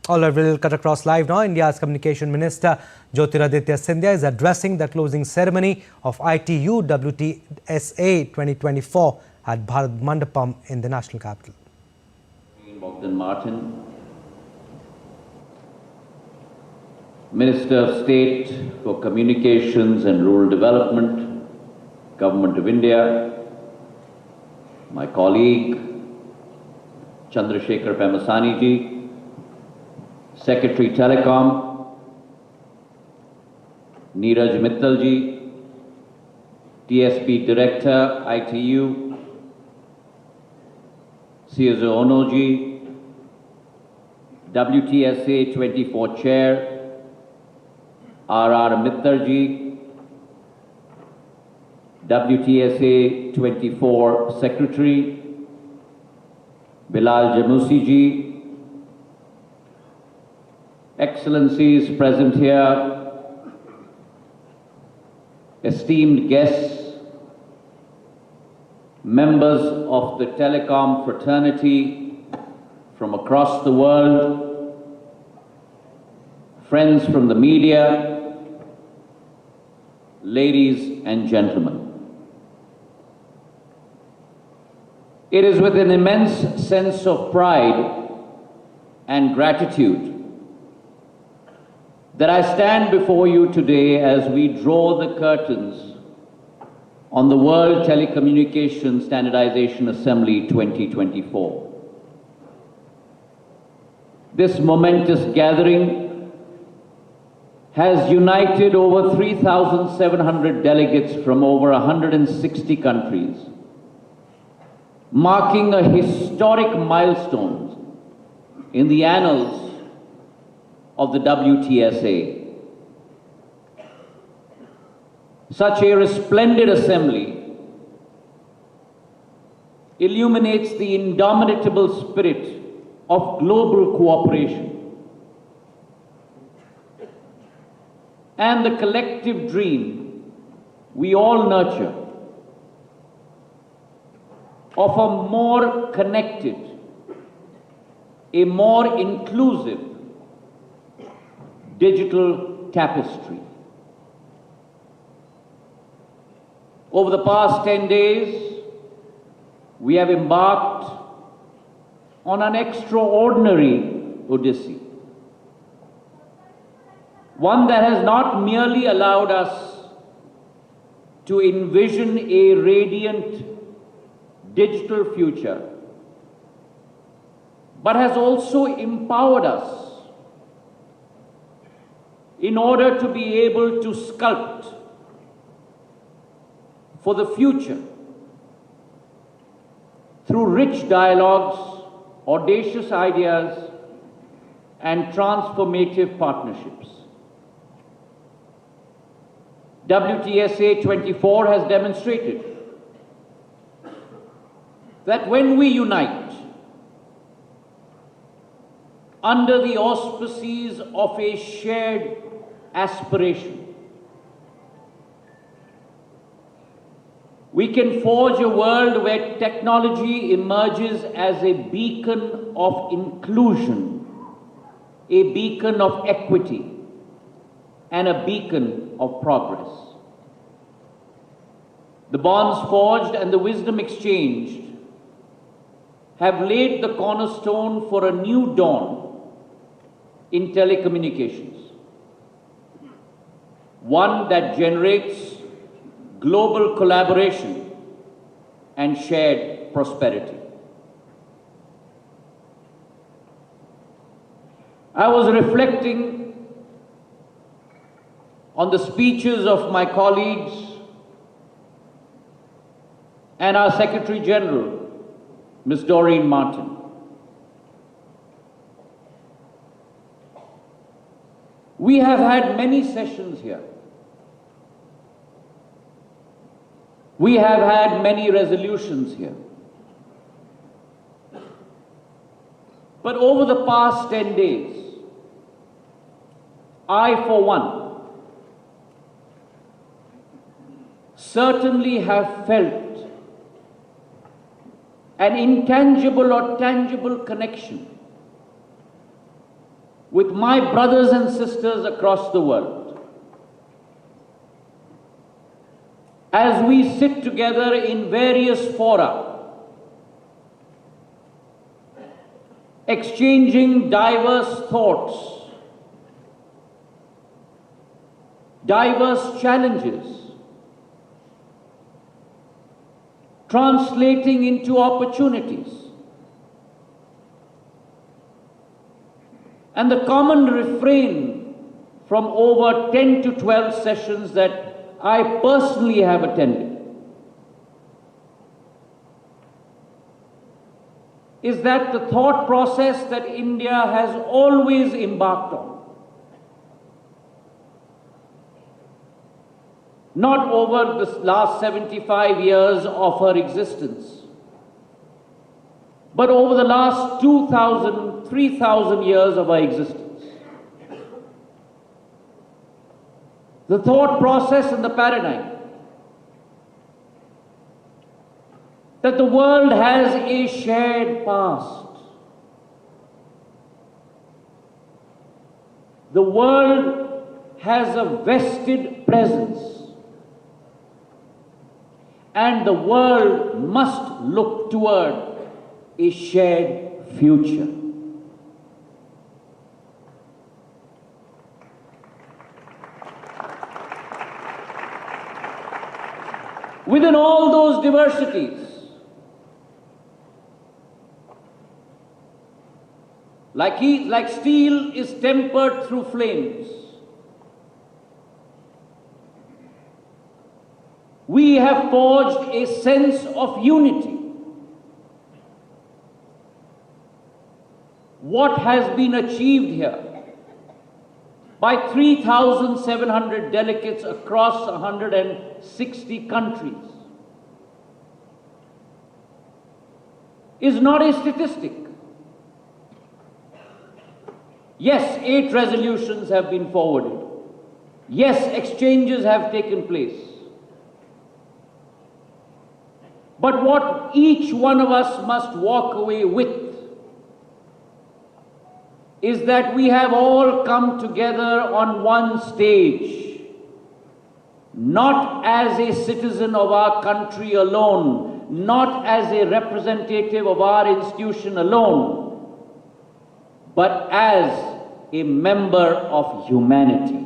All right, we'll cut across live now. India's Communication Minister Jyotiraditya Scindia is addressing the closing ceremony of ITU WTSA 2024 at Bharat Mandapam in the national capital. Martin, Minister of State for Communications and Rural Development, Government of India, my colleague Chandrasekhar Pemasani ji, Secretary Telecom, Neeraj Mittal ji, TSP Director, ITU, CSO Ono ji, WTSA 24 Chair, RR Mittal ji, WTSA 24 Secretary, Bilal Jamusi ji, Excellencies present here, esteemed guests, members of the telecom fraternity from across the world, friends from the media, ladies and gentlemen. It is with an immense sense of pride and gratitude that I stand before you today as we draw the curtains on the World Telecommunication Standardization Assembly 2024. This momentous gathering has united over 3,700 delegates from over 160 countries, marking a historic milestone in the annals of the WTSA. Such a resplendent assembly illuminates the indomitable spirit of global cooperation and the collective dream we all nurture of a more connected, a more inclusive digital tapestry. Over the past 10 days, we have embarked on an extraordinary odyssey. One that has not merely allowed us to envision a radiant digital future, but has also empowered us in order to be able to sculpt for the future through rich dialogues, audacious ideas, and transformative partnerships. WTSA 24 has demonstrated that when we unite under the auspices of a shared aspiration, we can forge a world where technology emerges as a beacon of inclusion, a beacon of equity, and a beacon of progress. The bonds forged and the wisdom exchanged have laid the cornerstone for a new dawn in telecommunications, one that generates global collaboration and shared prosperity. I was reflecting on the speeches of my colleagues and our Secretary General, Ms. Doreen Martin. We have had many sessions here. We have had many resolutions here. But over the past 10 days, I, for one, certainly have felt an intangible or tangible connection with my brothers and sisters across the world, as we sit together in various fora, exchanging diverse thoughts, diverse challenges, translating into opportunities. And the common refrain from over 10 to 12 sessions that I personally have attended is that the thought process that India has always embarked on, not over the last 75 years of her existence, but over the last 2,000, 3,000 years of our existence. The thought process and the paradigm that the world has a shared past. The world has a vested presence. And the world must look toward a shared future. Within all those diversities, like steel is tempered through flames, we have forged a sense of unity. What has been achieved here by 3,700 delegates across 160 countries is not a statistic. Yes, 8 resolutions have been forwarded. Yes, exchanges have taken place. But what each one of us must walk away with is that we have all come together on one stage, not as a citizen of our country alone, not as a representative of our institution alone, but as a member of humanity.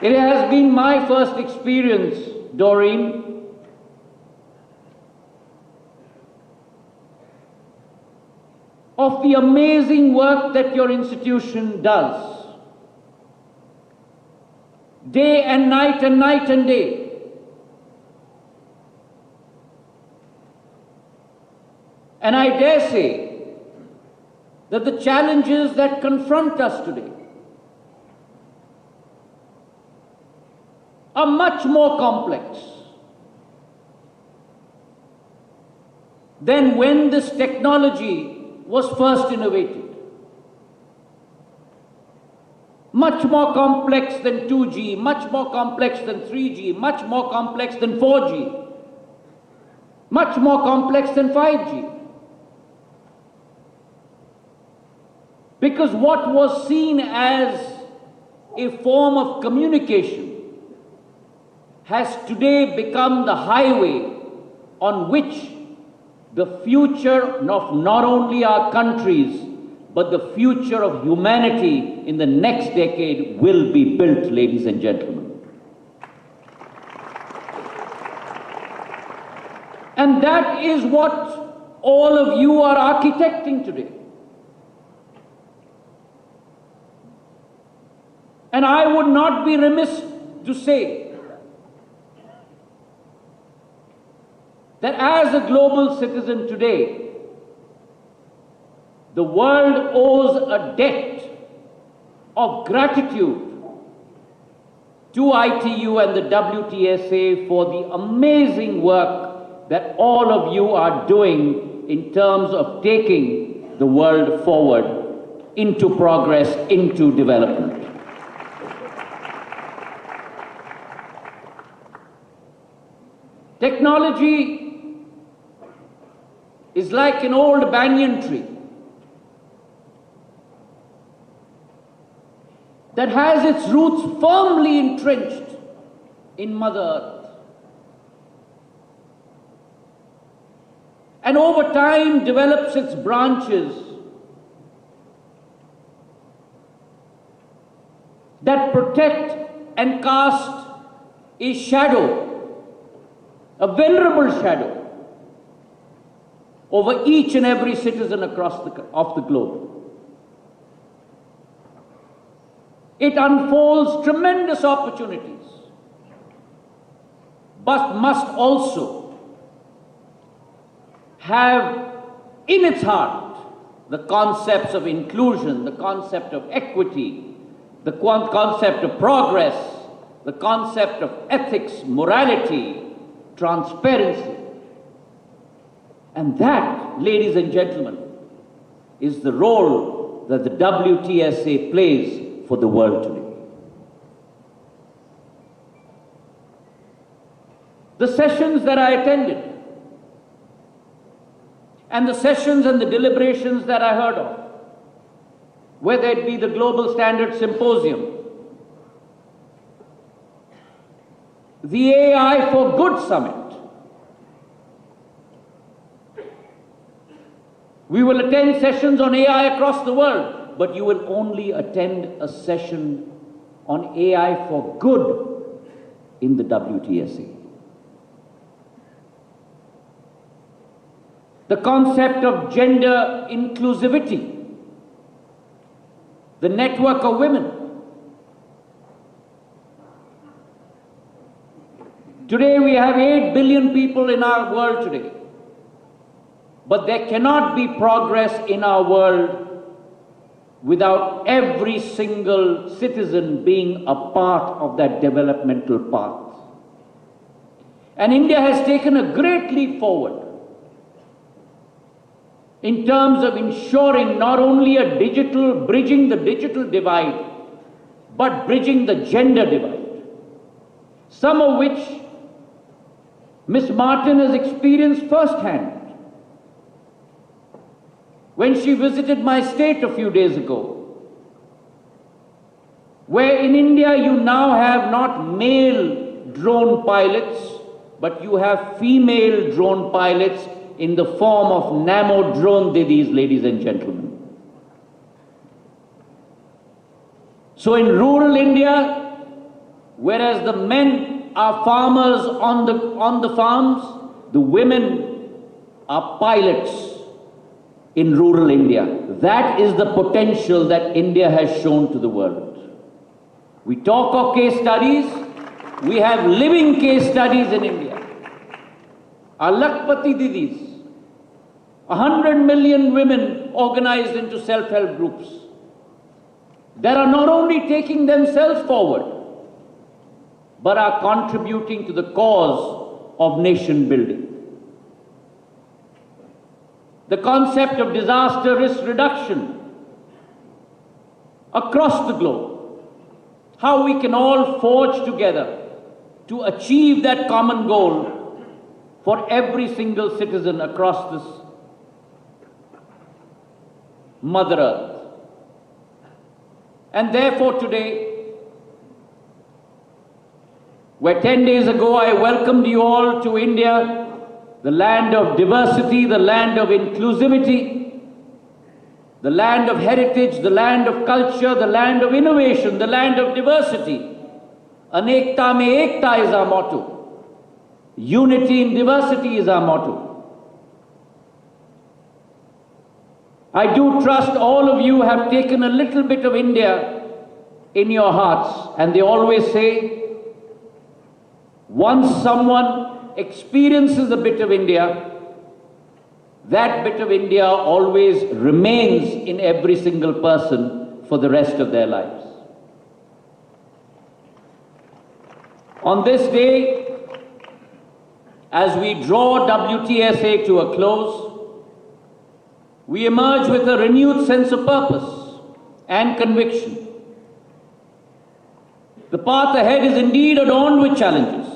It has been my first experience, Doreen, of the amazing work that your institution does, day and night and day. And I dare say that the challenges that confront us today are much more complex than when this technology was first innovated. Much more complex than 2G, much more complex than 3G, much more complex than 4G, much more complex than 5G. Because what was seen as a form of communication has today become the highway on which the future of not only our countries, but the future of humanity in the next decade will be built, ladies and gentlemen. And that is what all of you are architecting today. And I would not be remiss to say that as a global citizen today, the world owes a debt of gratitude to ITU and the WTSA for the amazing work that all of you are doing in terms of taking the world forward into progress, into development. Technology is like an old banyan tree that has its roots firmly entrenched in Mother Earth. And over time develops its branches that protect and cast a shadow, a venerable shadow, over each and every citizen across of the globe. It unfolds tremendous opportunities, but must also have in its heart the concepts of inclusion, the concept of equity, the concept of progress, the concept of ethics, morality, transparency. And that, ladies and gentlemen, is the role that the WTSA plays for the world today. The sessions that I attended, and the sessions and the deliberations that I heard of, whether it be the Global Standard Symposium, the AI for Good Summit, we will attend sessions on AI across the world, but you will only attend a session on AI for good in the WTSA. The concept of gender inclusivity, the network of women. Today we have 8 billion people in our world today, but there cannot be progress in our world without every single citizen being a part of that developmental path. And India has taken a great leap forward in terms of ensuring not only bridging the digital divide, but bridging the gender divide, some of which Ms. Martin has experienced firsthand when she visited my state a few days ago, where in India you now have not male drone pilots, but you have female drone pilots in the form of nano drone didis, ladies and gentlemen. So in rural India, whereas the men are farmers on the farms, the women are pilots in rural India. That is the potential that India has shown to the world. We talk of case studies, we have living case studies in India. Our Lakpati Didis, 100 million women organized into self-help groups that are not only taking themselves forward, but are contributing to the cause of nation building. The concept of disaster risk reduction across the globe, how we can all forge together to achieve that common goal for every single citizen across this Mother Earth. And therefore today, where 10 days ago I welcomed you all to India, the land of diversity, the land of inclusivity, the land of heritage, the land of culture, the land of innovation, the land of diversity. Anekta mein ekta is our motto. Unity in diversity is our motto. I do trust all of you have taken a little bit of India in your hearts, and they always say, once someone experiences a bit of India, that bit of India always remains in every single person for the rest of their lives. On this day, as we draw WTSA to a close, we emerge with a renewed sense of purpose and conviction. The path ahead is indeed adorned with challenges,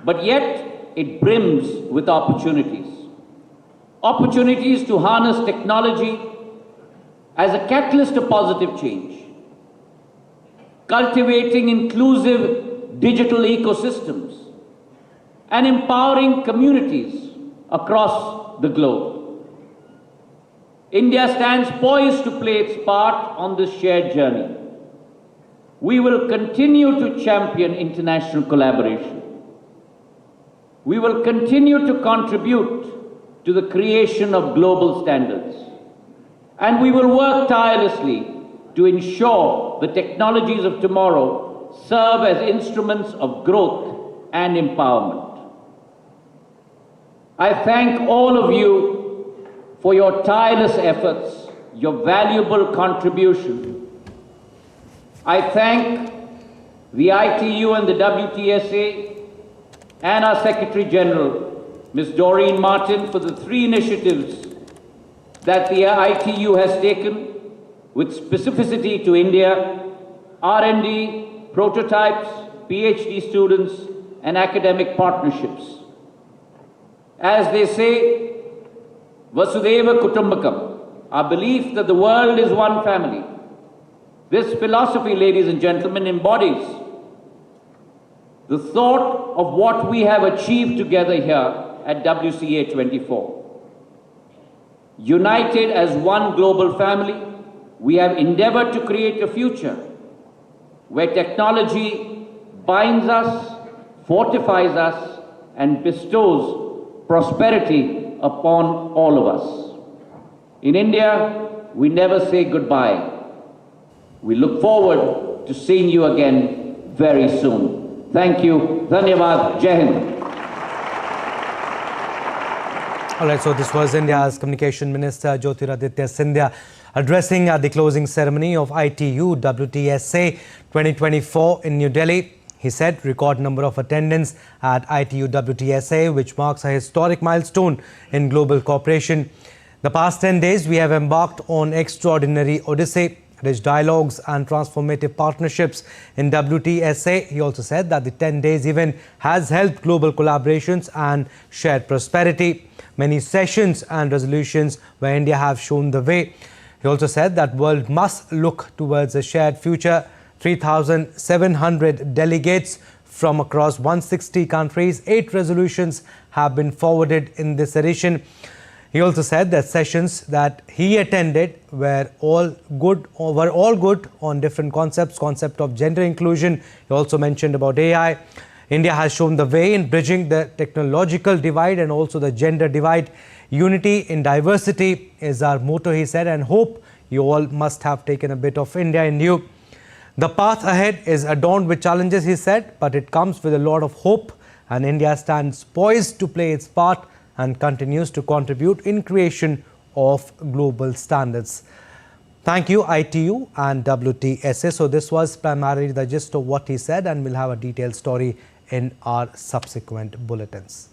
but yet it brims with opportunities. Opportunities to harness technology as a catalyst of positive change, cultivating inclusive digital ecosystems, and empowering communities across the globe. India stands poised to play its part on this shared journey. We will continue to champion international collaboration. We will continue to contribute to the creation of global standards. And we will work tirelessly to ensure the technologies of tomorrow serve as instruments of growth and empowerment. I thank all of you for your tireless efforts, your valuable contribution. I thank the ITU and the WTSA and our Secretary General, Ms. Doreen Martin, for the 3 initiatives that the ITU has taken with specificity to India: R&D, prototypes, PhD students, and academic partnerships. As they say, Vasudeva Kutumbakam, our belief that the world is one family. This philosophy, ladies and gentlemen, embodies the thought of what we have achieved together here at WCA 24. United as one global family, we have endeavored to create a future where technology binds us, fortifies us, and bestows prosperity upon all of us. In India, we never say goodbye. We look forward to seeing you again very soon. Thank you. Dhanyavad. Jai Hind. All right, so this was India's Communication Minister Jyotiraditya Scindia addressing at the closing ceremony of ITU WTSA 2024 in New Delhi. He said record number of attendance at ITU WTSA, which marks a historic milestone in global cooperation. The past 10 days, we have embarked on extraordinary odyssey, rich dialogues and transformative partnerships in WTSA. He also said that the 10 days event has helped global collaborations and shared prosperity. Many sessions and resolutions where India have shown the way. He also said that world must look towards a shared future. 3,700 delegates from across 160 countries, 8 resolutions have been forwarded in this edition. He also said that sessions that he attended were all good on different concept of gender inclusion. He also mentioned about AI. India has shown the way in bridging the technological divide and also the gender divide. Unity in diversity is our motto, he said, and hope you all must have taken a bit of India in you. The path ahead is adorned with challenges, he said, but it comes with a lot of hope, and India stands poised to play its part and continues to contribute in creation of global standards. Thank you, ITU and WTSA. So this was primarily the gist of what he said, and we'll have a detailed story in our subsequent bulletins.